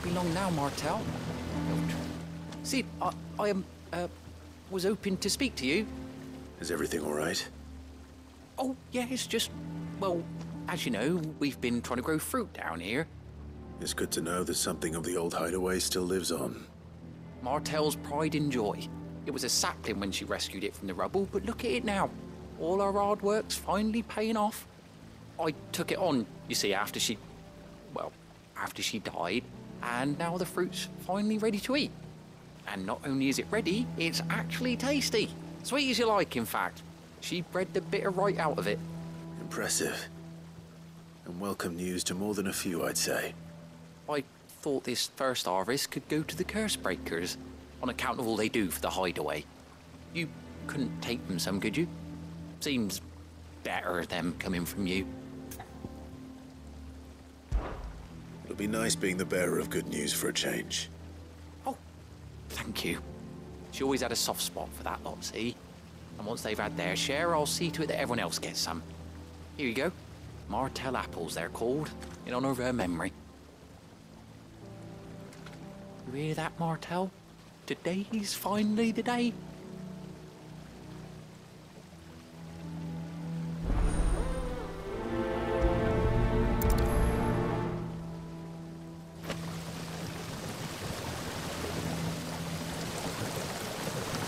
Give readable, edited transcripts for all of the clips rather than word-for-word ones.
be long now, Martel. Sid, I was hoping to speak to you. Is everything all right? Oh, yeah, it's just, well, as you know, we've been trying to grow fruit down here. It's good to know that something of the old hideaway still lives on. Martel's pride and joy. It was a sapling when she rescued it from the rubble, but look at it now. All our hard work's finally paying off. I took it on, you see, after she died, and now the fruit's finally ready to eat. And not only is it ready, it's actually tasty. Sweet as you like, in fact. She bred the bitter right out of it. Impressive. And welcome news to more than a few, I'd say. I thought this first harvest could go to the curse breakers, on account of all they do for the hideaway. You couldn't take them some, could you? Seems better them coming from you. It'll be nice being the bearer of good news for a change. Oh, thank you. She always had a soft spot for that lot, see? And once they've had their share, I'll see to it that everyone else gets some. Here you go. Martel apples, they're called, in honor of her memory. You hear that, Martel? Today's finally the day.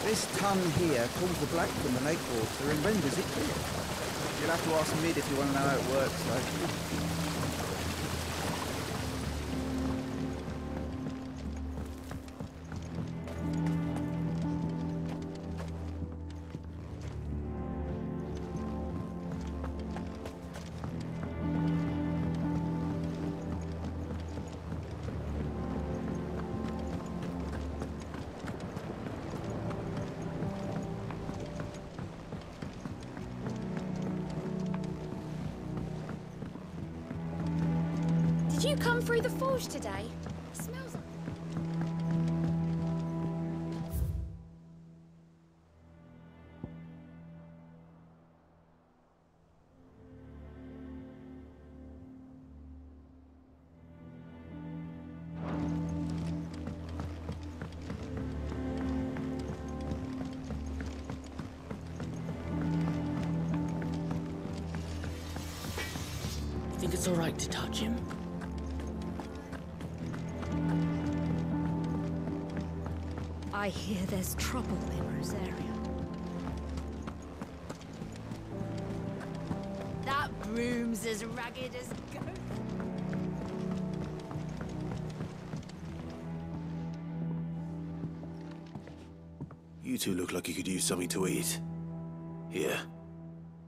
This tun here pulls the black from the lake water and renders it clear. You'll have to ask Mid if you want to know how it works, though. Did you come through the forge today? It smells like... You think it's all right to touch him? I hear there's trouble in Rosaria. That broom's as ragged as ghost. You two look like you could use something to eat. Here.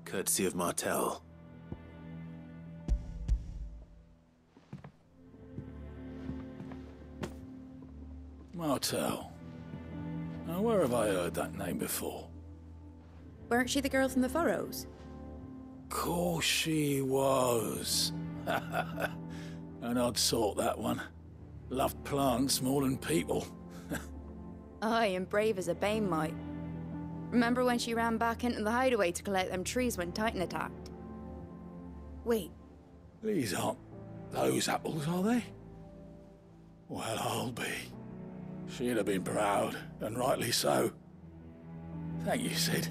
Courtesy of Martel. Martel. Now, where have I heard that name before? Weren't she the girl from the Furrows? Course she was. An odd sort, that one. Loved plants more than people. Aye, and brave as a bane might. Remember when she ran back into the hideaway to collect them trees when Titan attacked? Wait. These aren't those apples, are they? Well, I'll be. She'd have been proud, and rightly so. Thank you, Sid.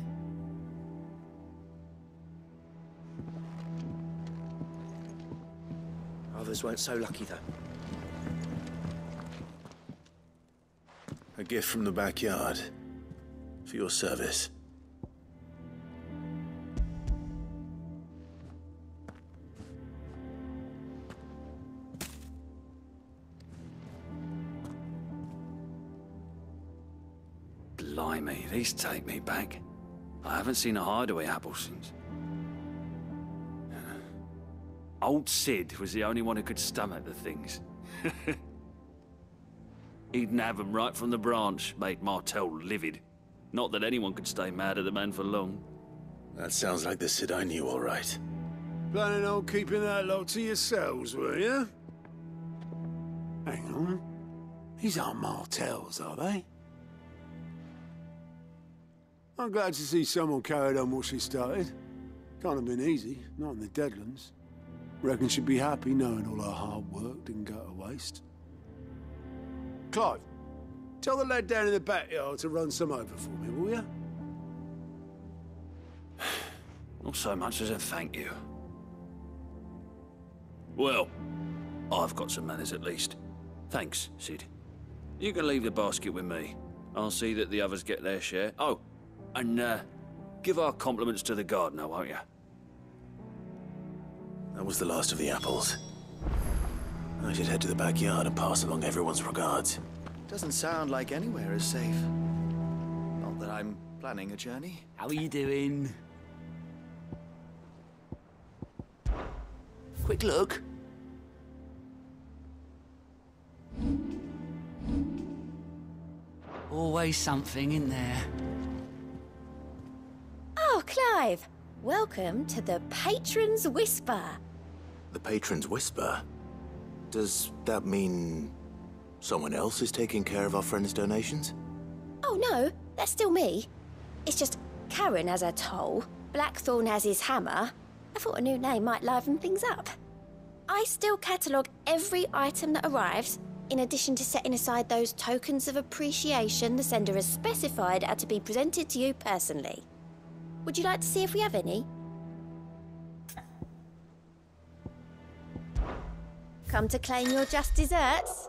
Others weren't so lucky, though. A gift from the backyard. For your service. Blimey, these take me back. I haven't seen a hideaway apple since. Old Sid was the only one who could stomach the things. He'd nab them right from the branch, made Martel livid. Not that anyone could stay mad at the man for long. That sounds like the Sid I knew, all right. Planning on keeping that lot to yourselves, were you? Hang on. These aren't Martels, are they? I'm glad to see someone carried on what she started. Can't have been easy, not in the Deadlands. Reckon she'd be happy knowing all her hard work didn't go to waste. Clive, tell the lad down in the backyard to run some over for me, will you? Not so much as a thank you. Well, I've got some manners at least. Thanks, Sid. You can leave the basket with me. I'll see that the others get their share. Oh, and give our compliments to the gardener, won't you? That was the last of the apples. I should head to the backyard and pass along everyone's regards. Doesn't sound like anywhere is safe. Not that I'm planning a journey. How are you doing? Quick look. Always something in there. Oh, Clive. Welcome to the Patron's Whisper. The Patron's Whisper? Does that mean someone else is taking care of our friend's donations? Oh, no. That's still me. It's just Karen has her toll, Blackthorn has his hammer. I thought a new name might liven things up. I still catalogue every item that arrives, in addition to setting aside those tokens of appreciation the sender has specified are to be presented to you personally. Would you like to see if we have any? Come to claim your just desserts?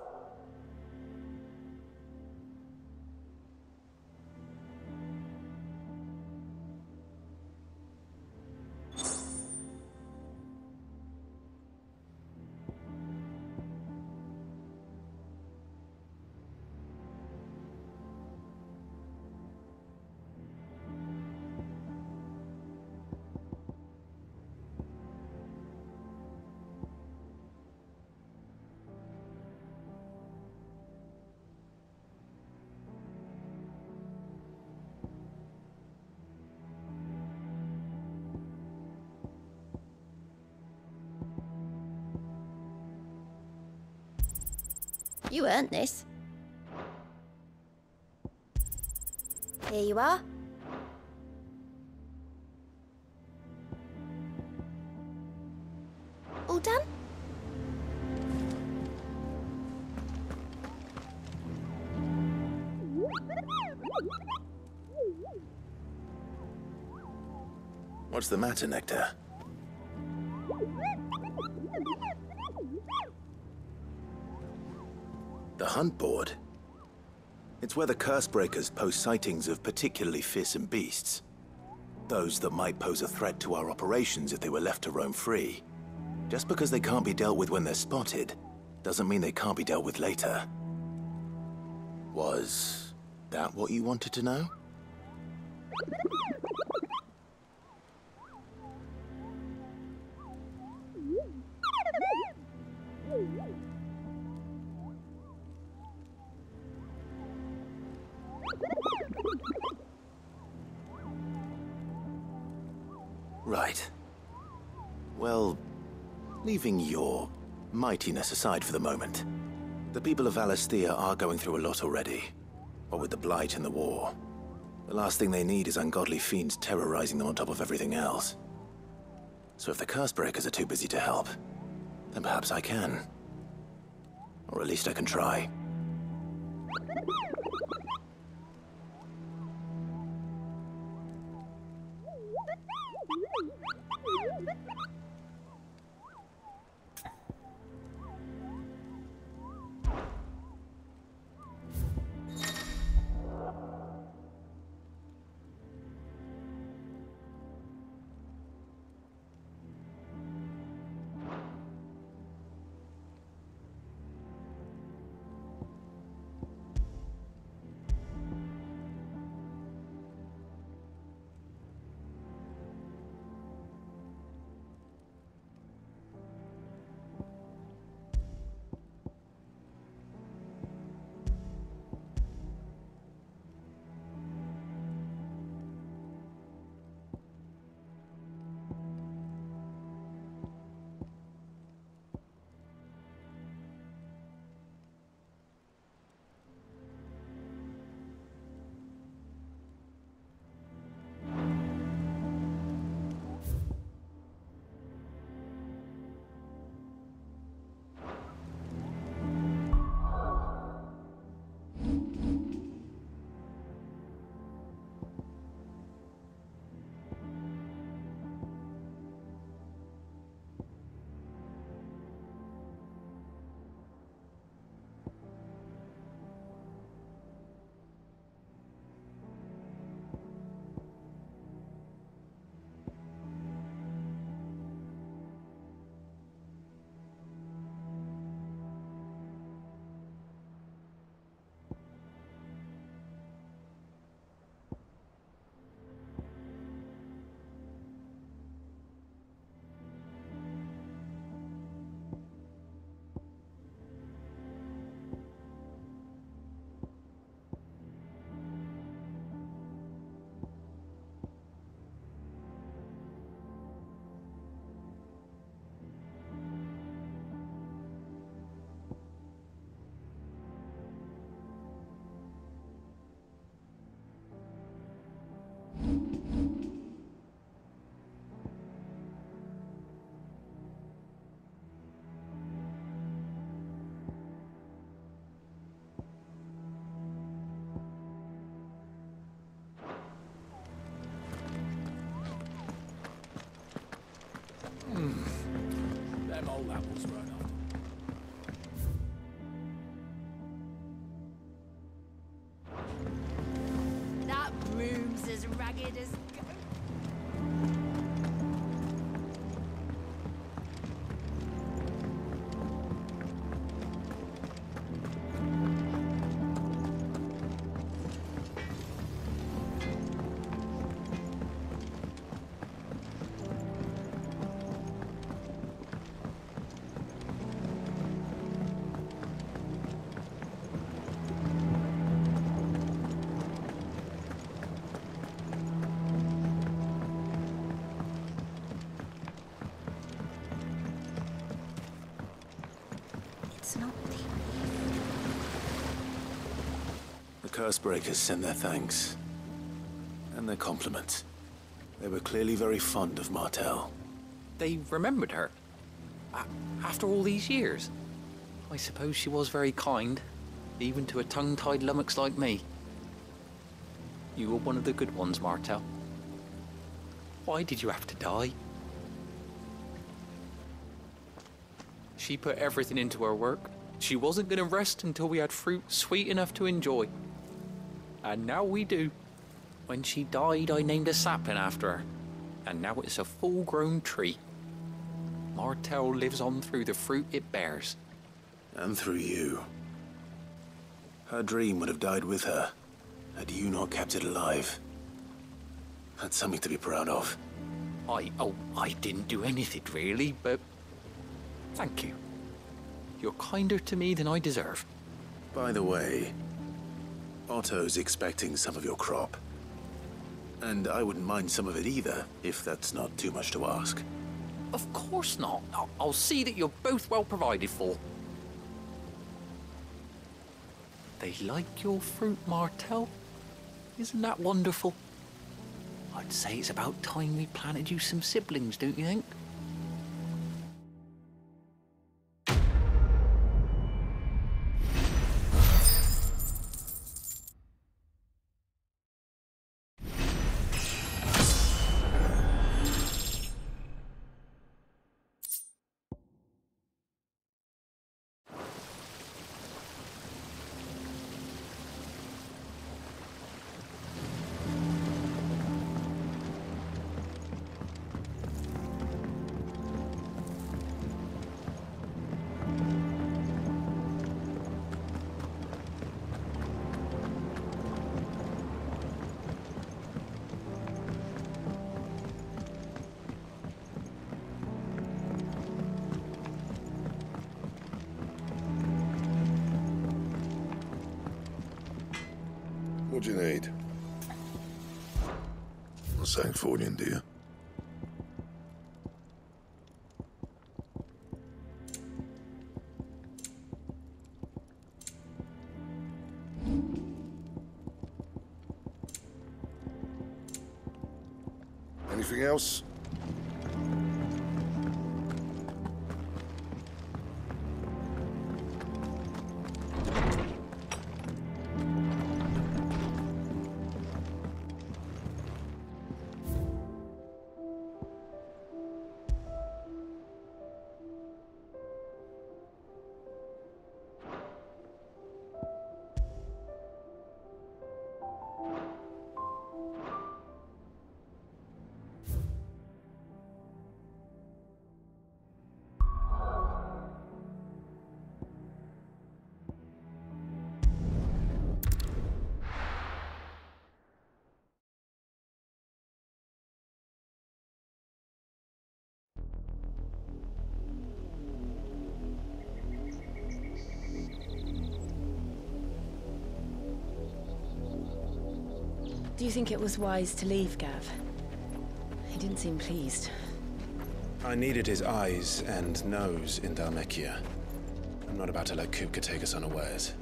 You earned this. Here you are. All done? What's the matter, Nectar? The hunt board? It's where the Cursebreakers post sightings of particularly fearsome beasts. Those that might pose a threat to our operations if they were left to roam free. Just because they can't be dealt with when they're spotted, doesn't mean they can't be dealt with later. Was that what you wanted to know? Right. Well, leaving your mightiness aside for the moment, the people of Valisthea are going through a lot already. What with the Blight and the war. The last thing they need is ungodly fiends terrorizing them on top of everything else. So if the Cursebreakers are too busy to help, then perhaps I can. Or at least I can try. Them old apples weren't often. That room's as ragged as... The Cursebreakers sent their thanks. And their compliments. They were clearly very fond of Martell. They remembered her. After all these years. I suppose she was very kind, even to a tongue-tied lummox like me. You were one of the good ones, Martell. Why did you have to die? She put everything into her work. She wasn't going to rest until we had fruit sweet enough to enjoy. And now we do. When she died, I named a sapling after her. And now it's a full-grown tree. Martell lives on through the fruit it bears. And through you. Her dream would have died with her, had you not kept it alive. That's something to be proud of. I didn't do anything really, but thank you. You're kinder to me than I deserve. By the way, Otto's expecting some of your crop. And I wouldn't mind some of it either, if that's not too much to ask. Of course not. I'll see that you're both well provided for. They like your fruit, Martell. Isn't that wonderful? I'd say it's about time we planted you some siblings, don't you think? What do you need? Not saying fortune, do you? Anything else? Do you think it was wise to leave, Gav? He didn't seem pleased. I needed his eyes and nose in Dhalmekia. I'm not about to let Kupka take us unawares.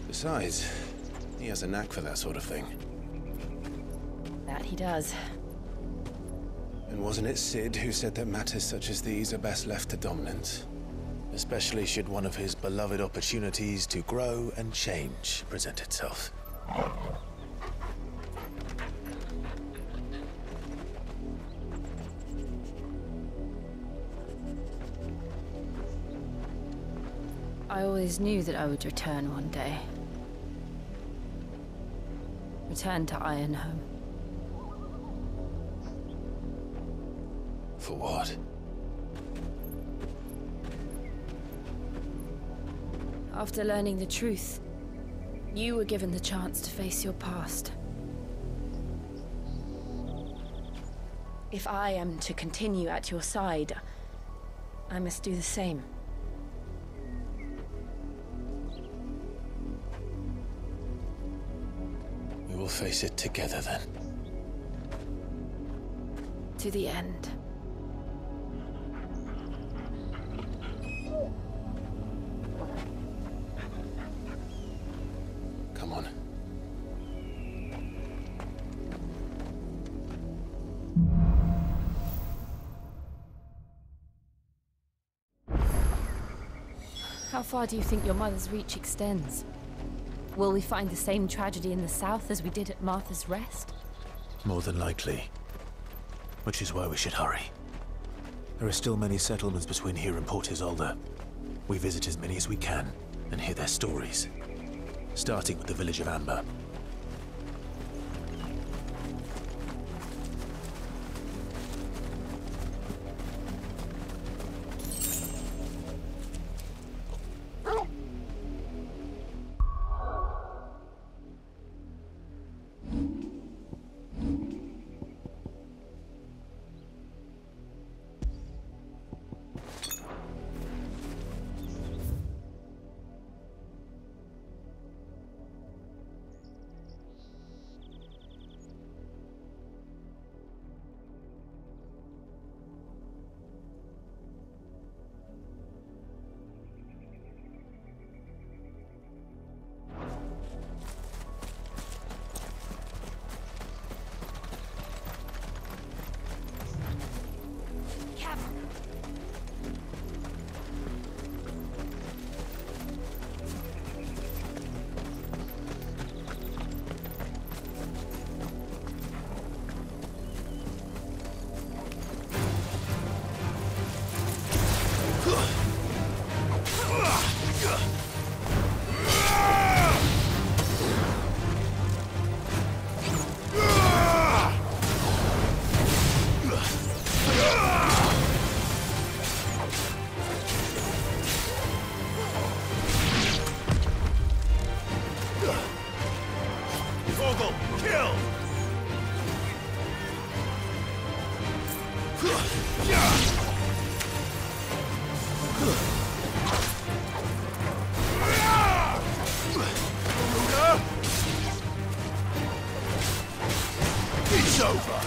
Besides, he has a knack for that sort of thing. That he does. And wasn't it Sid who said that matters such as these are best left to dominance? Especially should one of his beloved opportunities to grow and change present itself. I always knew that I would return one day. Return to Ironhome. For what? After learning the truth, you were given the chance to face your past. If I am to continue at your side, I must do the same. We will face it together then. To the end. Come on. How far do you think your mother's reach extends? Will we find the same tragedy in the south as we did at Martha's Rest? More than likely. Which is why we should hurry. There are still many settlements between here and Port Isolde. We visit as many as we can and hear their stories. Starting with the village of Amber. It's over.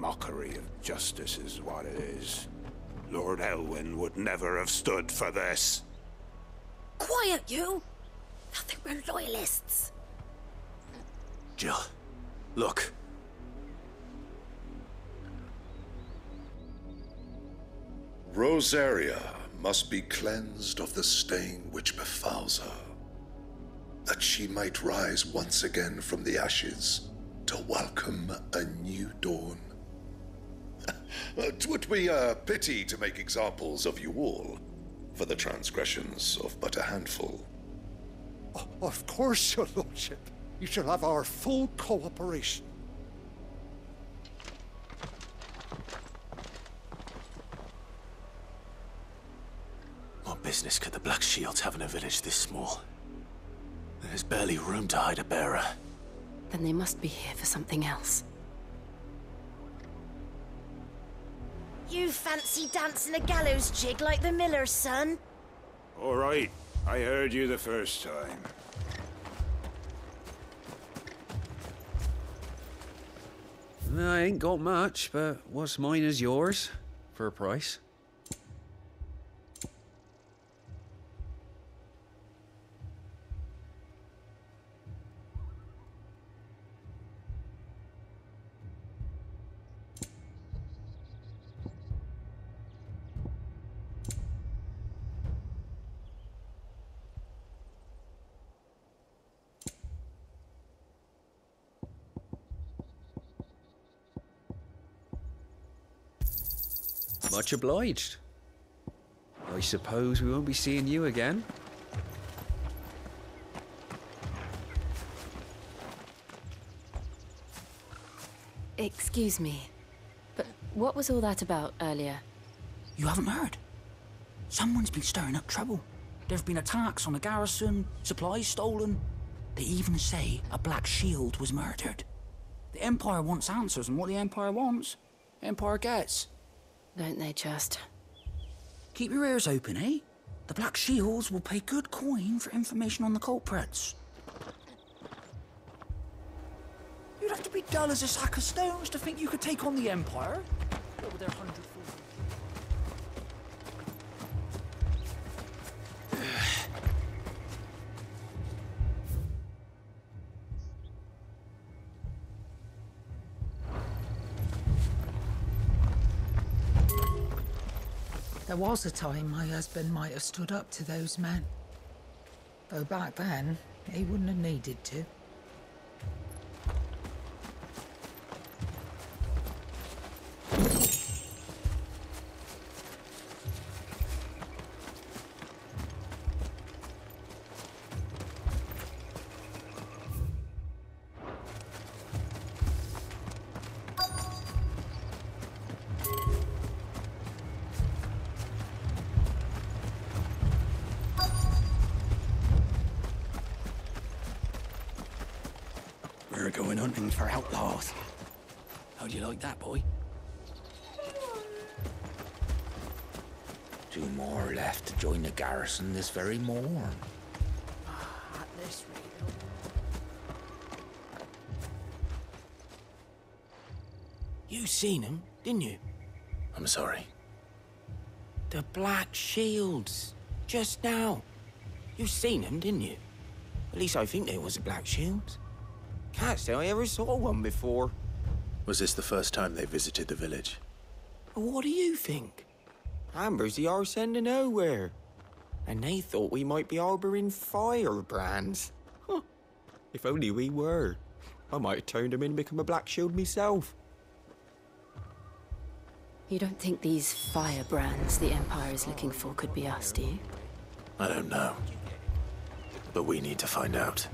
Mockery of justice is what it is. Lord Elwyn would never have stood for this. Quiet, you! I think we're loyalists. Jill, look. Rosaria must be cleansed of the stain which befouls her, that she might rise once again from the ashes to welcome a new dawn. 'Twould be a pity to make examples of you all for the transgressions of but a handful. Of course, your lordship. You shall have our full cooperation. What business could the Black Shields have in a village this small? There's barely room to hide a bearer. Then they must be here for something else. You fancy dancing a gallows jig like the miller's son? All right, I heard you the first time. I ain't got much, but what's mine is yours, for a price. Much obliged. I suppose we won't be seeing you again. Excuse me, but what was all that about earlier? You haven't heard? Someone's been stirring up trouble. There have been attacks on the garrison, supplies stolen. They even say a Black Shield was murdered. The Empire wants answers, and what the Empire wants, Empire gets. Don't they just? Keep your ears open, eh? The Black Shields will pay good coin for information on the culprits. You'd have to be dull as a sack of stones to think you could take on the Empire. What with their 100 fools? There was a time my husband might have stood up to those men. Though back then, he wouldn't have needed to. We're going hunting for outlaws. How do you like that, boy? 2 more left to join the garrison this very morn. At this rate. You seen him, didn't you? I'm sorry. The Black Shields. Just now. You seen them, didn't you? At least I think they was the Black Shields. Can't say I ever saw one before. Was this the first time they visited the village? What do you think? Amber's the arse end of nowhere. And they thought we might be harbouring firebrands. Huh. If only we were. I might have turned them in and become a Black Shield myself. You don't think these firebrands the Empire is looking for could be us, do you? I don't know. But we need to find out.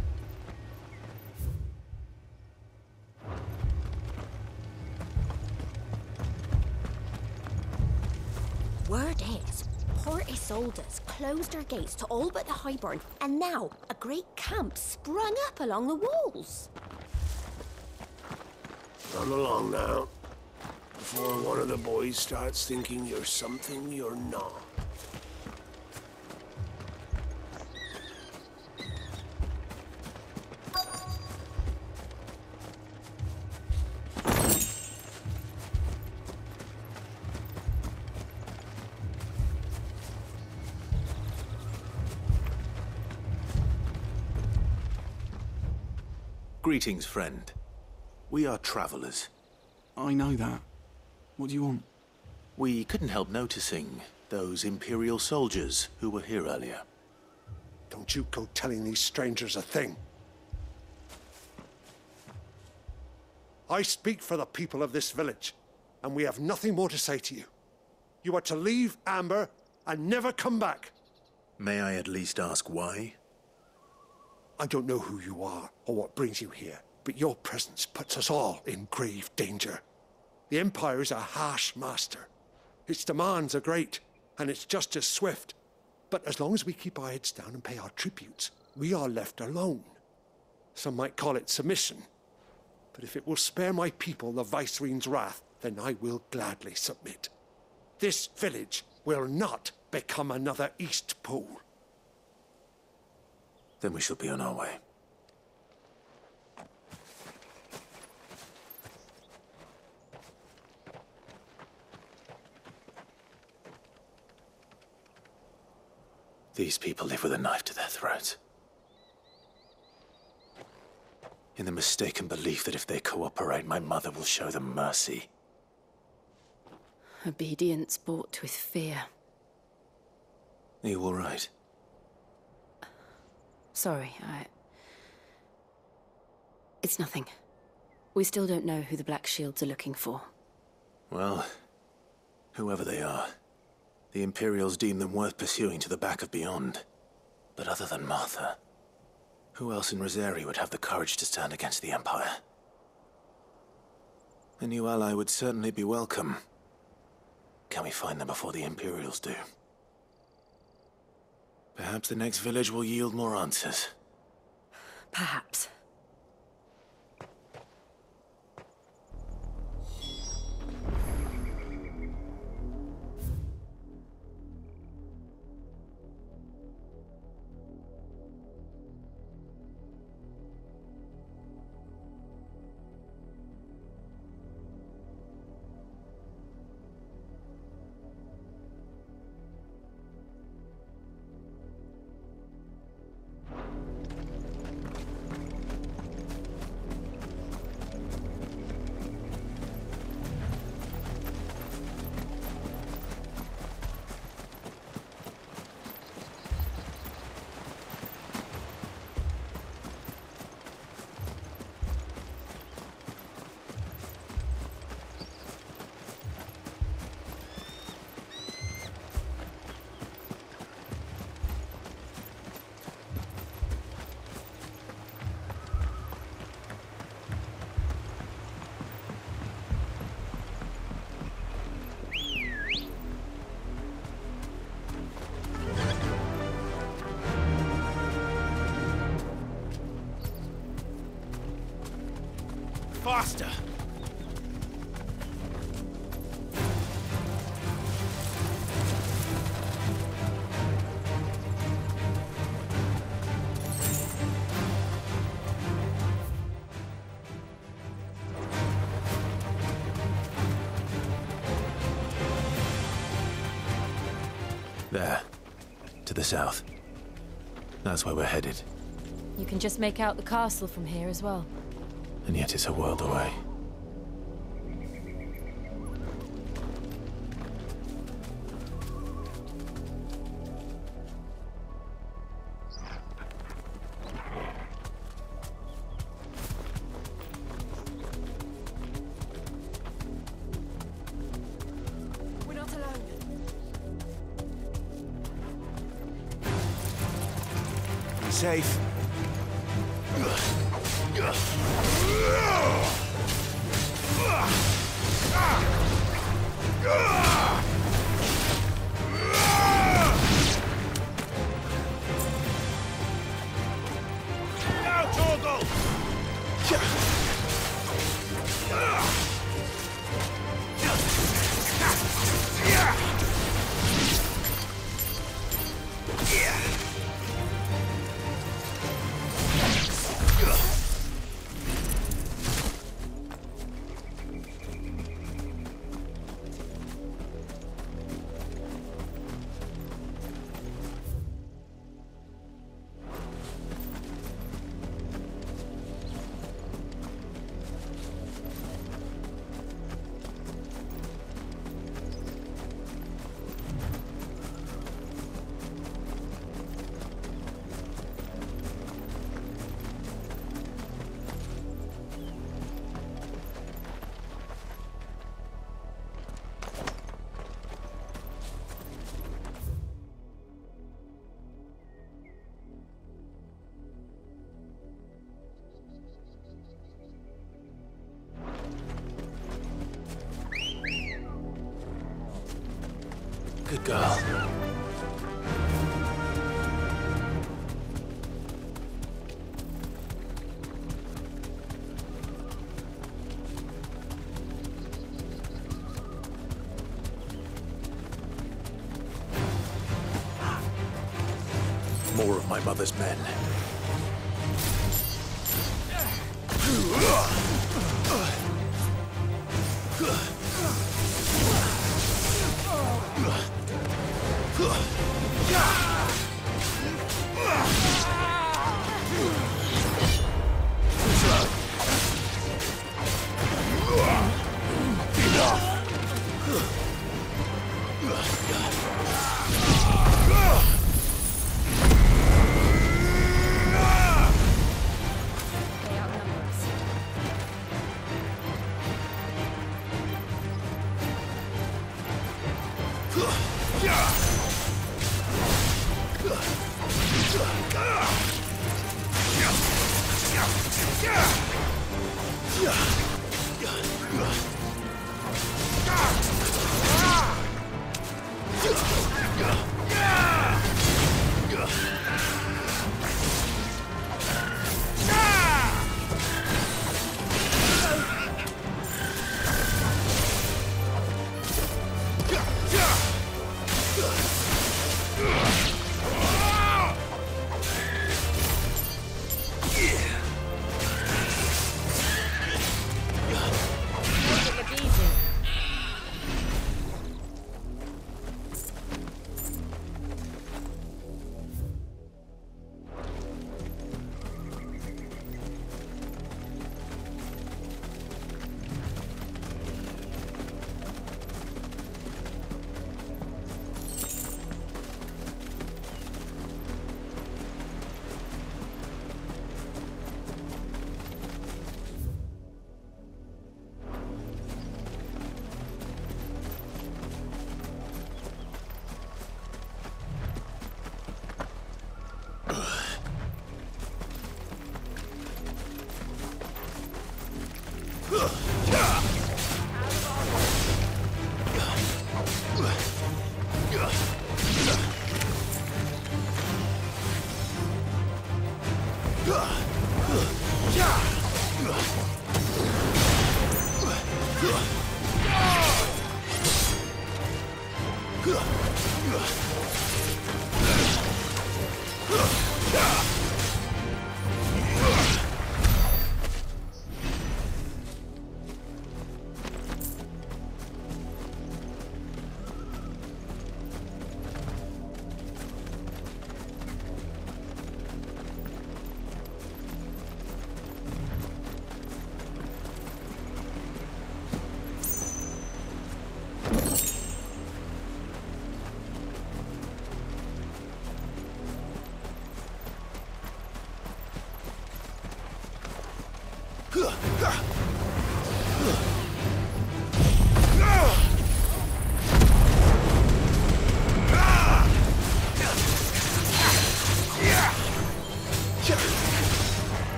Word is, Port Isolde's closed her gates to all but the Highborn, and now a great camp sprung up along the walls. Come along now, before one of the boys starts thinking you're something you're not. Greetings, friend. We are travelers. I know that. What do you want? We couldn't help noticing those Imperial soldiers who were here earlier. Don't you go telling these strangers a thing. I speak for the people of this village, and we have nothing more to say to you. You are to leave Amber and never come back. May I at least ask why? I don't know who you are or what brings you here, but your presence puts us all in grave danger. The Empire is a harsh master. Its demands are great, and its justice swift. But as long as we keep our heads down and pay our tributes, we are left alone. Some might call it submission. But if it will spare my people the Viceroy's wrath, then I will gladly submit. This village will not become another Eastpool. Then we shall be on our way. These people live with a knife to their throats. In the mistaken belief that if they cooperate, my mother will show them mercy. Obedience bought with fear. Are you all right? Sorry, It's nothing. We still don't know who the Black Shields are looking for. Well, whoever they are, the Imperials deem them worth pursuing to the back of beyond. But other than Martha, who else in Rosaria would have the courage to stand against the Empire? A new ally would certainly be welcome. Can we find them before the Imperials do? Perhaps the next village will yield more answers. Perhaps. Faster! There. To the south. That's where we're headed. You can just make out the castle from here as well. And yet it's a world away. We're not alone. Be safe. Good girl. More of my mother's men.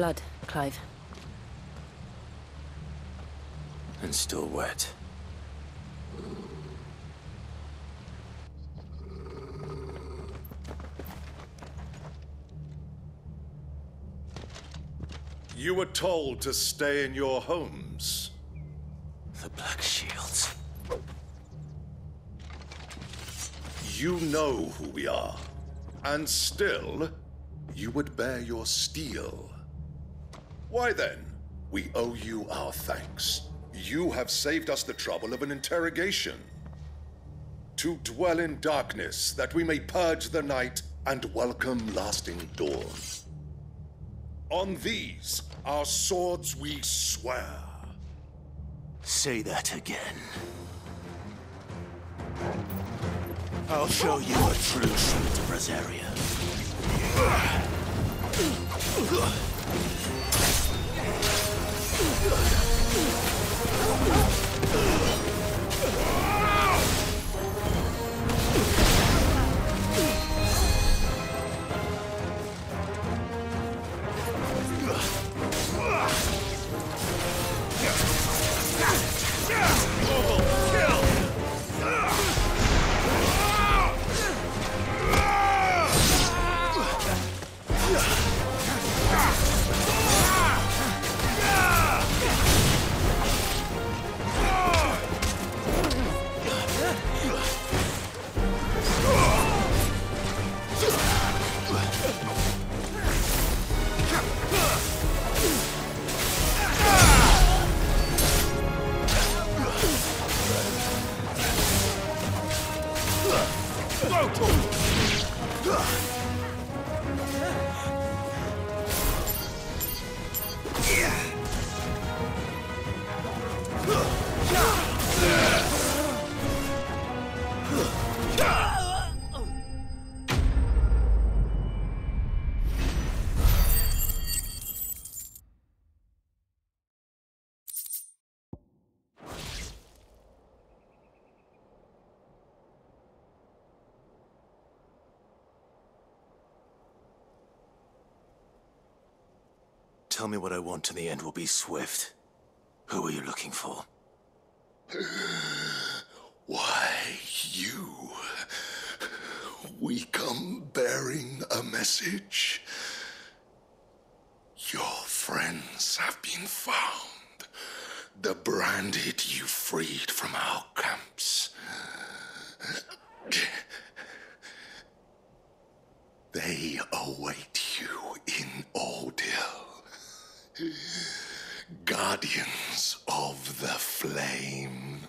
blood, Clive. And still wet. You were told to stay in your homes. The Black Shields. You know who we are. And still, you would bear your steel. Why then, we owe you our thanks. You have saved us the trouble of an interrogation. To dwell in darkness, that we may purge the night and welcome lasting dawn. On these, our swords we swear. Say that again. I'll show you a true Southern Rosaria. Tell me what I want and the end will be swift. Who are you looking for? Why, you. We come bearing a message. Your friends have been found. The branded you freed from our camps. They await you in Ordeal. Guardians of the Flame.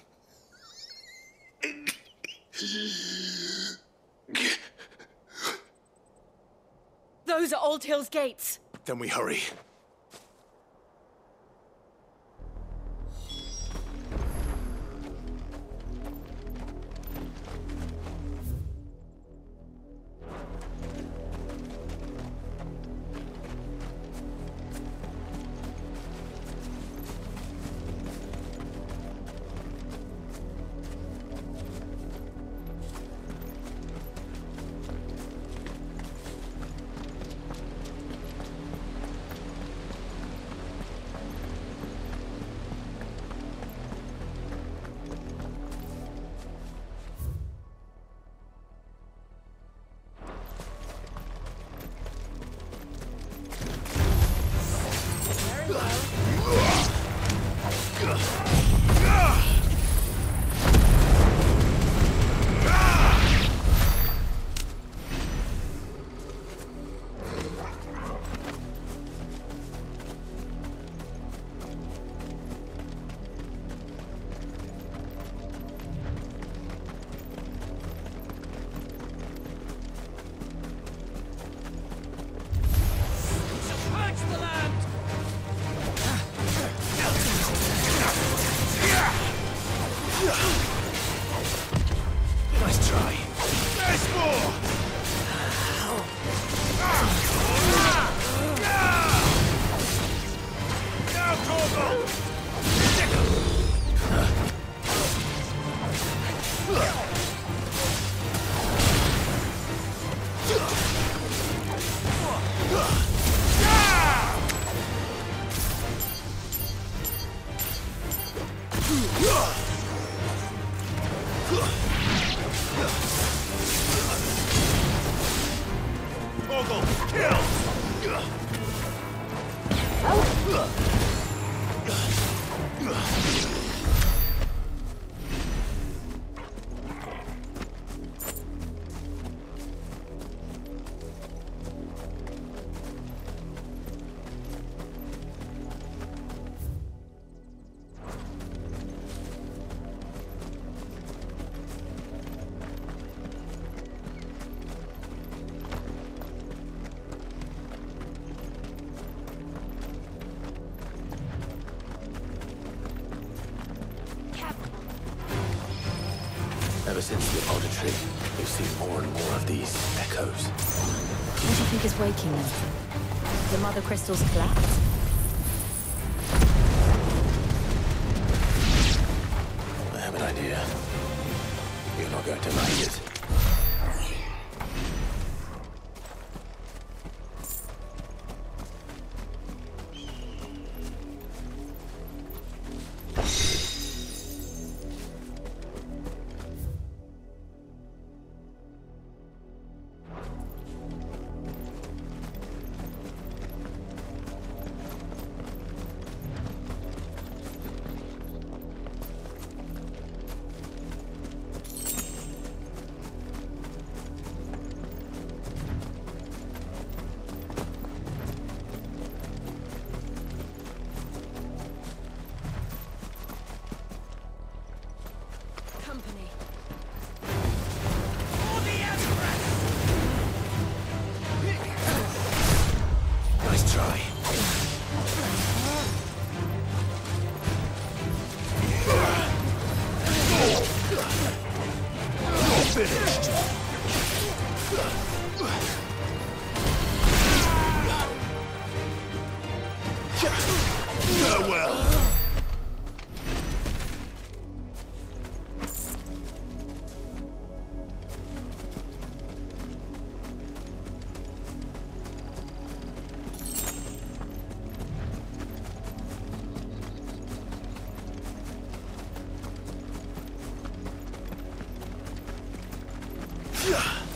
Those are Old Hill's gates. Then we hurry. Ogle, kill! Ever since the auditory, we've seen more and more of these echoes. What do you think is waking them? The mother crystal's collapse? I have an idea. You're not going to like it. Nice try. Finished. Farewell. Yeah.